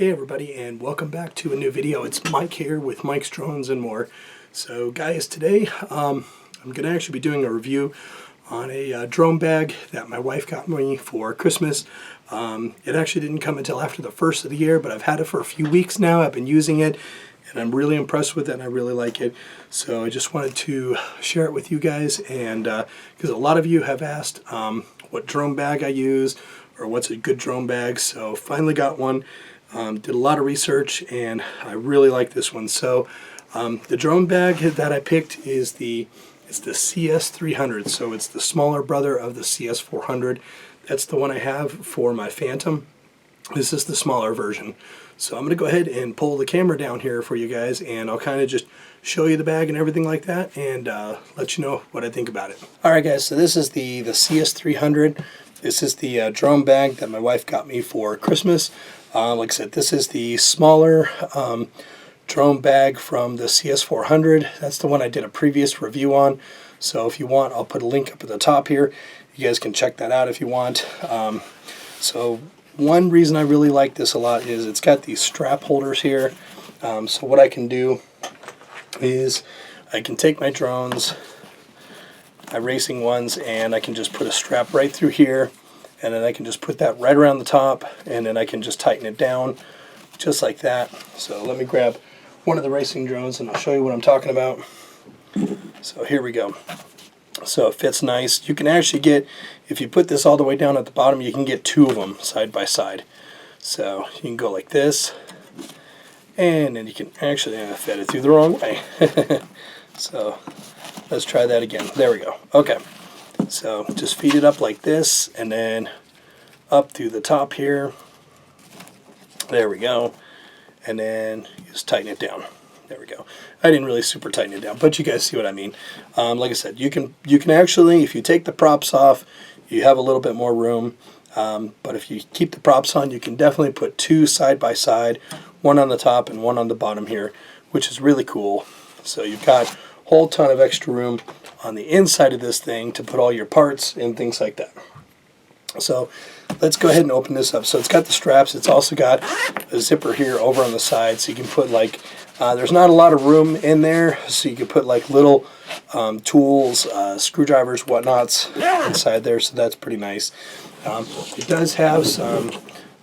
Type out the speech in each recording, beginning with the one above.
Hey everybody, and welcome back to a new video. It's Mike here with Mike's Drones and More. So guys, today I'm going to actually be doing a review on a drone bag that my wife got me for Christmas. It actually didn't come until after the first of the year, but I've had it for a few weeks now. I've been using it and I'm really impressed with it and I really like it. So I just wanted to share it with you guys, and because a lot of you have asked what drone bag I use or what's a good drone bag. So finally got one. Did a lot of research and I really like this one. So the drone bag that I picked is the CS300. So it's the smaller brother of the CS400. That's the one I have for my Phantom. This is the smaller version. So I'm going to go ahead and pull the camera down here for you guys, and I'll kind of just show you the bag and everything like that, and let you know what I think about it. Alright guys, so this is the CS300. This is the drone bag that my wife got me for Christmas. Like I said, this is the smaller drone bag from the CS400. That's the one I did a previous review on. So if you want, I'll put a link up at the top here. You guys can check that out if you want. So one reason I really like this a lot is it's got these strap holders here. So what I can do is I can take my drones, my racing ones, and I can just put a strap right through here. And then I can just put that right around the top, and then I can just tighten it down just like that. So let me grab one of the racing drones and I'll show you what I'm talking about. So here we go. So it fits nice. You can actually get, if you put this all the way down at the bottom, you can get two of them side by side. So you can go like this, and then you can actually, I fed it through the wrong way. So let's try that again. There we go. Okay. So just feed it up like this, and then up through the top here. There we go. And then just tighten it down. There we go. I didn't really super tighten it down, but you guys see what I mean. Like I said, you can actually, if you take the props off, you have a little bit more room. But if you keep the props on, you can definitely put two side by side, one on the top and one on the bottom here, which is really cool. So you've got a whole ton of extra room on the inside of this thing to put all your parts and things like that. So let's go ahead and open this up. So it's got the straps. It's also got a zipper here over on the side, so you can put like, there's not a lot of room in there, so you can put like little tools, screwdrivers, whatnots inside there, so that's pretty nice. It does have some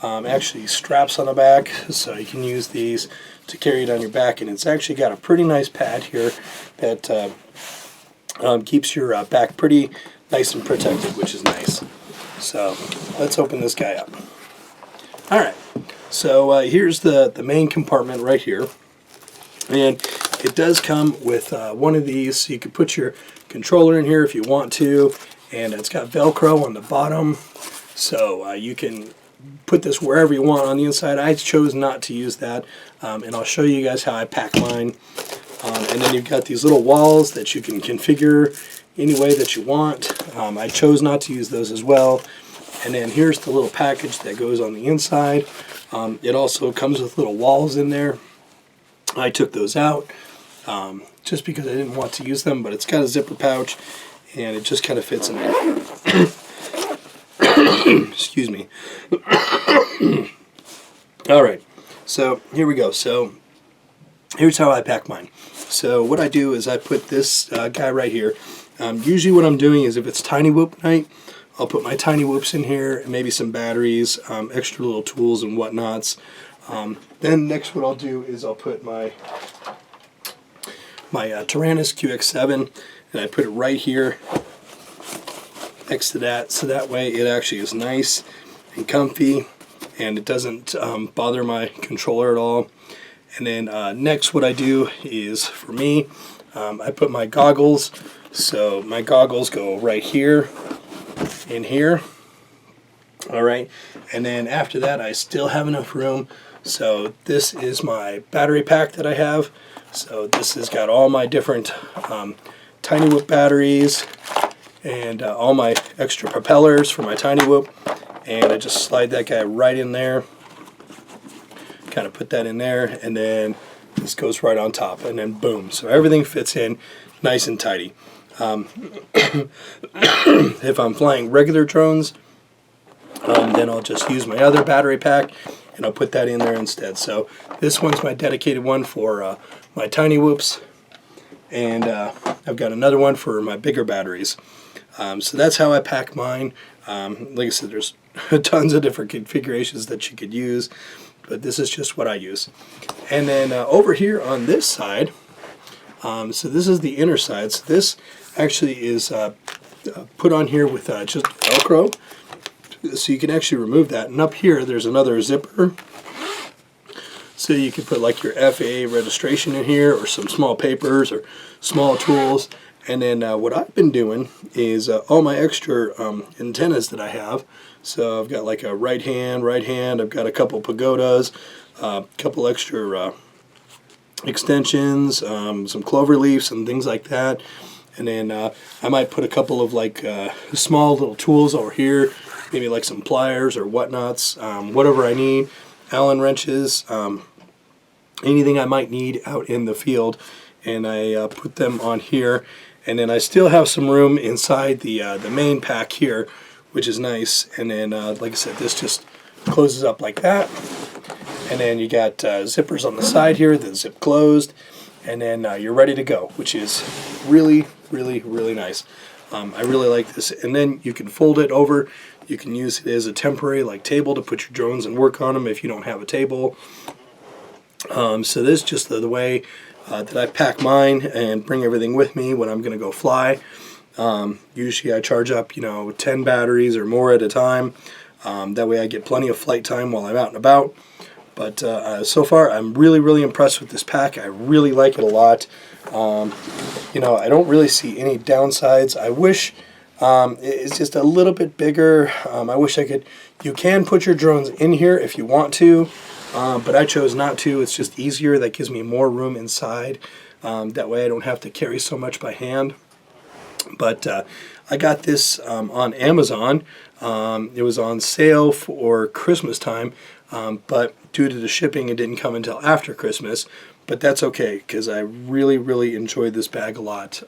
actually straps on the back, so you can use these to carry it on your back, and it's actually got a pretty nice pad here that keeps your back pretty nice and protected, which is nice. So let's open this guy up. Alright, so here's the main compartment right here, and it does come with one of these, so you can put your controller in here if you want to, and it's got Velcro on the bottom, so you can put this wherever you want on the inside. I chose not to use that, and I'll show you guys how I pack mine. And then you've got these little walls that you can configure any way that you want. I chose not to use those as well. And then here's the little package that goes on the inside. It also comes with little walls in there. I took those out just because I didn't want to use them, but it's got a zipper pouch and it just kind of fits in there. Excuse me. Alright, so here we go. So here's how I pack mine. So what I do is I put this guy right here. Usually what I'm doing is if it's tiny whoop night, I'll put my tiny whoops in here, and maybe some batteries, extra little tools and whatnots. Then next what I'll do is I'll put my Tyrannus QX7, and I put it right here next to that, so that way it actually is nice and comfy, and it doesn't bother my controller at all. And then next what I do is, for me, I put my goggles. So my goggles go right here, in here. Alright, and then after that I still have enough room. So this is my battery pack that I have. So this has got all my different Tiny Whoop batteries and all my extra propellers for my Tiny Whoop. And I just slide that guy right in there. Kind of put that in there, and then this goes right on top, and then boom, so everything fits in nice and tidy. If I'm flying regular drones, then I'll just use my other battery pack and I'll put that in there instead. So this one's my dedicated one for my tiny whoops, and I've got another one for my bigger batteries. So that's how I pack mine. Like I said, there's tons of different configurations that you could use, but this is just what I use. And then over here on this side, so this is the inner side. So this actually is put on here with just Velcro, so you can actually remove that. And up here there's another zipper, so you can put like your FAA registration in here, or some small papers or small tools. And then what I've been doing is all my extra antennas that I have. So I've got like a right hand, I've got a couple pagodas, a couple extra extensions, some clover leaves and things like that. And then I might put a couple of like small little tools over here, maybe like some pliers or whatnots, whatever I need, Allen wrenches, anything I might need out in the field, and I put them on here. And then I still have some room inside the main pack here, which is nice. And then, like I said, this just closes up like that. And then you got zippers on the side here that zip closed. And then you're ready to go, which is really, really, really nice. I really like this. And then you can fold it over. You can use it as a temporary like table to put your drones and work on them if you don't have a table. So this is just the way that I pack mine and bring everything with me when I'm going to go fly. Usually I charge up, 10 batteries or more at a time. That way I get plenty of flight time while I'm out and about. But so far I'm really, really impressed with this pack. I really like it a lot. I don't really see any downsides. I wish it's just a little bit bigger. I wish I could. You can put your drones in here if you want to. But I chose not to. It's just easier. That gives me more room inside. That way I don't have to carry so much by hand. But I got this on Amazon. It was on sale for Christmas time, but due to the shipping it didn't come until after Christmas. But that's okay, because I really, really enjoyed this bag a lot.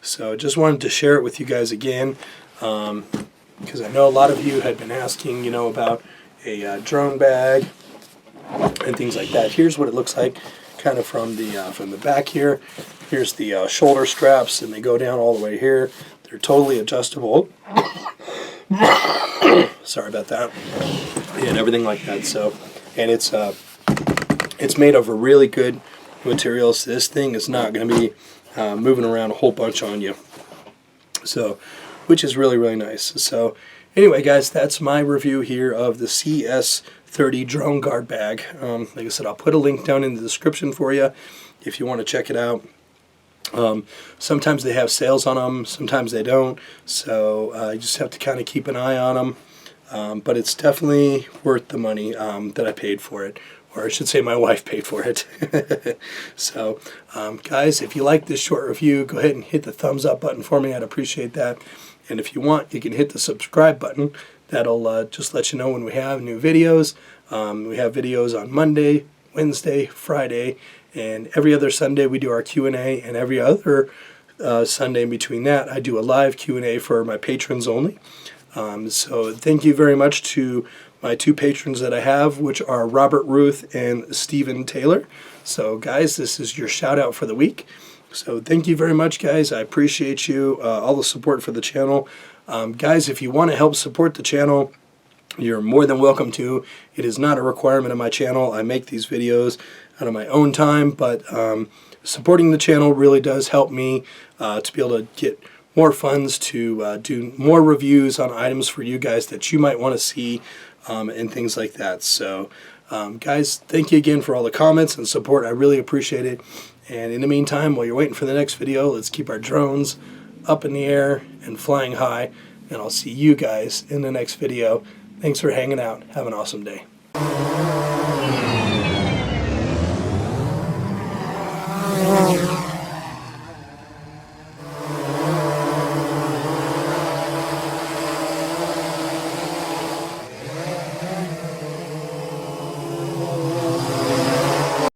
So just wanted to share it with you guys again, because I know a lot of you had been asking, about a drone bag and things like that. Here's what it looks like, kind of from the back here. Here's the shoulder straps, and they go down all the way here. They're totally adjustable. Sorry about that, and everything like that. So, and it's made of a really good material. So this thing is not going to be moving around a whole bunch on you. So, which is really, really nice. So, anyway, guys, that's my review here of the CS300 Droneguard bag. Like I said, I'll put a link down in the description for you if you want to check it out. Sometimes they have sales on them, sometimes they don't, so you just have to kind of keep an eye on them. But it's definitely worth the money that I paid for it, or I should say my wife paid for it. So, guys, if you like this short review, go ahead and hit the thumbs up button for me. I'd appreciate that. And if you want, you can hit the subscribe button. That'll just let you know when we have new videos. We have videos on Monday, Wednesday, Friday, and every other Sunday we do our Q&A, and every other Sunday in between that I do a live Q&A for my patrons only. So thank you very much to my two patrons that I have, which are Robert Ruth and Stephen Taylor. So guys, this is your shout out for the week. So thank you very much, guys. I appreciate you, all the support for the channel. Guys, if you want to help support the channel, you're more than welcome to. It is not a requirement of my channel. I make these videos out of my own time, but supporting the channel really does help me to be able to get more funds to do more reviews on items for you guys that you might want to see and things like that. So guys, thank you again for all the comments and support. I really appreciate it. And in the meantime, while you're waiting for the next video, let's keep our drones up in the air and flying high, and I'll see you guys in the next video. Thanks for hanging out. Have an awesome day.